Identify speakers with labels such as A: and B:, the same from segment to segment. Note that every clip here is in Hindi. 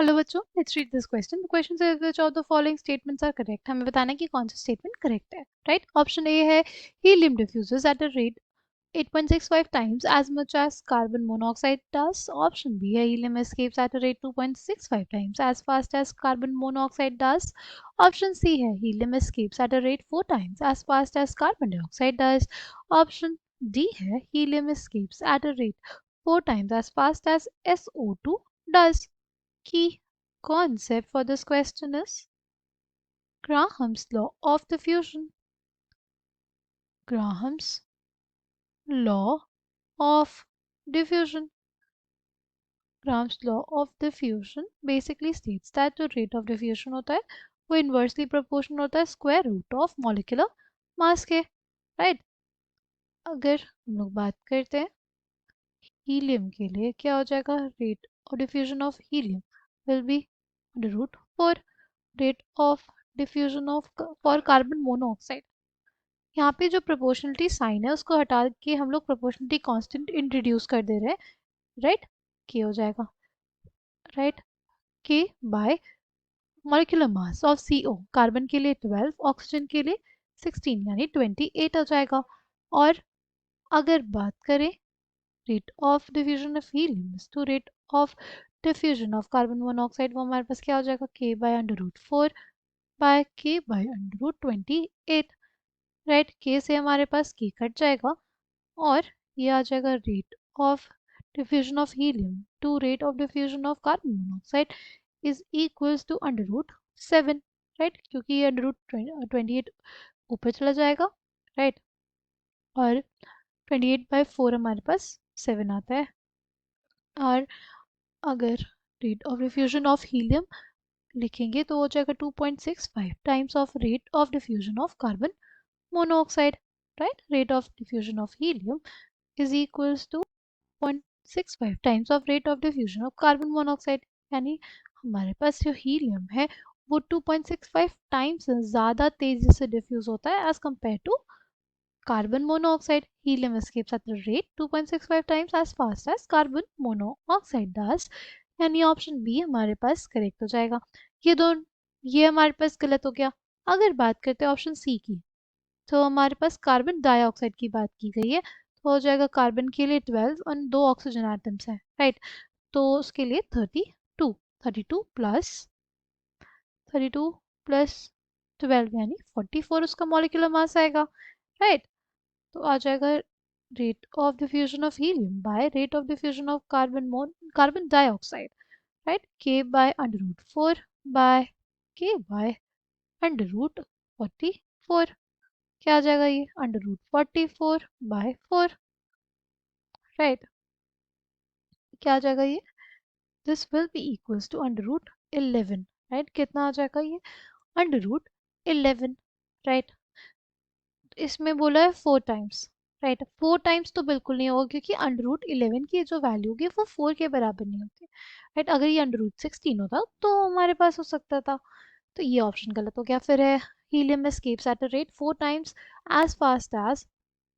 A: हेलो बच्चों, let's read this question. The question से which of the following statements are correct. हमें बताना है कि कौन सा स्टेटमेंट करेक्ट है, राइट? ऑप्शन ए है helium diffuses at a rate 8.65 times as much as carbon monoxide does. Option B है helium escapes at a rate 2.65 times as fast as carbon monoxide does. Option C है helium escapes at a rate 4 times as fast as carbon dioxide does. Option D है helium escapes at a rate 4 times as fast as SO2 does. Key concept for this question is Graham's law of diffusion. Graham's law of diffusion. Graham's law of diffusion basically states that जो rate of diffusion होता है वो inversely proportional होता है square root of molecular mass के, right? अगर हम लोग बात करते हैं हीलियम के लिए, क्या हो जाएगा? Rate of diffusion of helium will be under root 4 rate of diffusion of for carbon monoxide. यहाँ पे जो प्रोपोर्शनलिटी साइन है उसको हटा के हम लोग प्रोपोर्शनलिटी कांस्टेंट इंट्रोड्यूस कर दे रहे हैं, राइट? के हो जाएगा, राइट, के bye molecular mass of CO। Carbon के लिए 12, ऑक्सीजन के लिए 16 यानी 28 हो जाएगा। और अगर बात करें rate of diffusion of helium to rate of diffusion of carbon monoxide, वो हमारे पास क्या हो जाएगा? के by under root 4 by K by under root 28, right? के से हमारे पास के कट जाएगा और ये आ जाएगा rate of diffusion of helium to rate of diffusion of carbon monoxide is equals to under root 7, right? क्योंकि ये अंडर रूट 28 ऊपर चला जाएगा, राइट? और 28/4 हमारे पास 7 आता है। और अगर rate of diffusion of helium लिखेंगे तो हो जाएगा 2.65 times of rate of diffusion of carbon monoxide, right? Rate of diffusion of helium is equals to 0.65 times of rate of diffusion of carbon monoxide. यानी हमारे पास जो हीलियम है वो 2.65 टाइम्स ज़्यादा तेजी से डिफ्यूज होता है as compare to carbon monoxide. Helium escapes at the rate 2.65 times as fast as carbon monoxide does। यानी ऑप्शन बी हमारे पास करेक्ट हो जाएगा। ये हमारे पास गलत हो गया। अगर बात करते हैं ऑप्शन सी की, तो हमारे पास कार्बन डाइऑक्साइड की बात की गई है, तो हो जाएगा कार्बन के लिए 12 और 2 ऑक्सीजन एटम्स हैं, राइट? तो उसके लिए 32, 32 प्लस 12 यानी 44 उसका मॉलिक्यूलर मास आएगा, राइट? तो आ जाएगा rate of diffusion of helium by rate of diffusion of carbon dioxide, right? के by under root 4 by K by under root 44। क्या आ जाएगा? ये अंडर रूट 44/4, राइट? क्या आ जाएगा ये? This will be equals to under root 11, right? कितना आ जाएगा ये? Under root 11, right? इसमें बोला है 4 टाइम्स, राइट? 4 टाइम्स तो बिल्कुल नहीं होगा क्योंकि अंडर रूट 11 की जो वैल्यू होगी वो 4 के बराबर नहीं होती, राइट? अगर ये अंडर रूट 16 होता तो हमारे पास हो सकता था। तो ये ऑप्शन गलत हो गया। फिर है helium escapes at a rate 4 times as fast as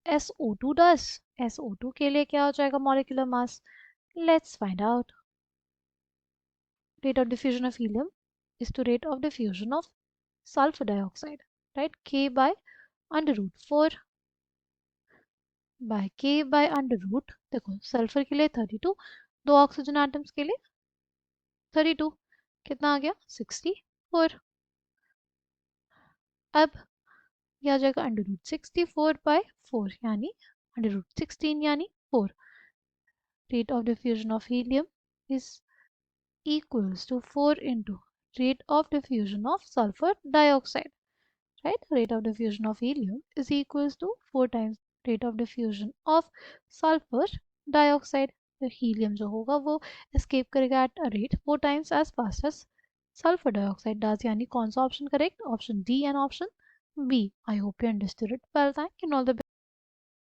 A: SO2 does। SO2 के लिए क्या हो जाएगा molecular mass? Let's find out. Rate of diffusion of helium is to rate of diffusion of sulfur dioxide, right? K by under root 4 by K by under root, देखो सल्फर के लिए 32, 2 ऑक्सीजन एटम्स के लिए 32, कितना आ गया? 64। अब यह आ जाएगा अंडर रूट 64/4 यानी अंडर रूट 16 यानी 4। Rate of diffusion of helium is equals to 4 into rate of diffusion of sulfur dioxide, right? Rate of diffusion of helium is equals to 4 times rate of diffusion of sulfur dioxide। तो helium जो होगा वो escape करेगा at a rate 4 times as fast as sulfur dioxide does। यानी कौन सा option correct? Option D and option B. I hope you understood it well. Thank you and all the best.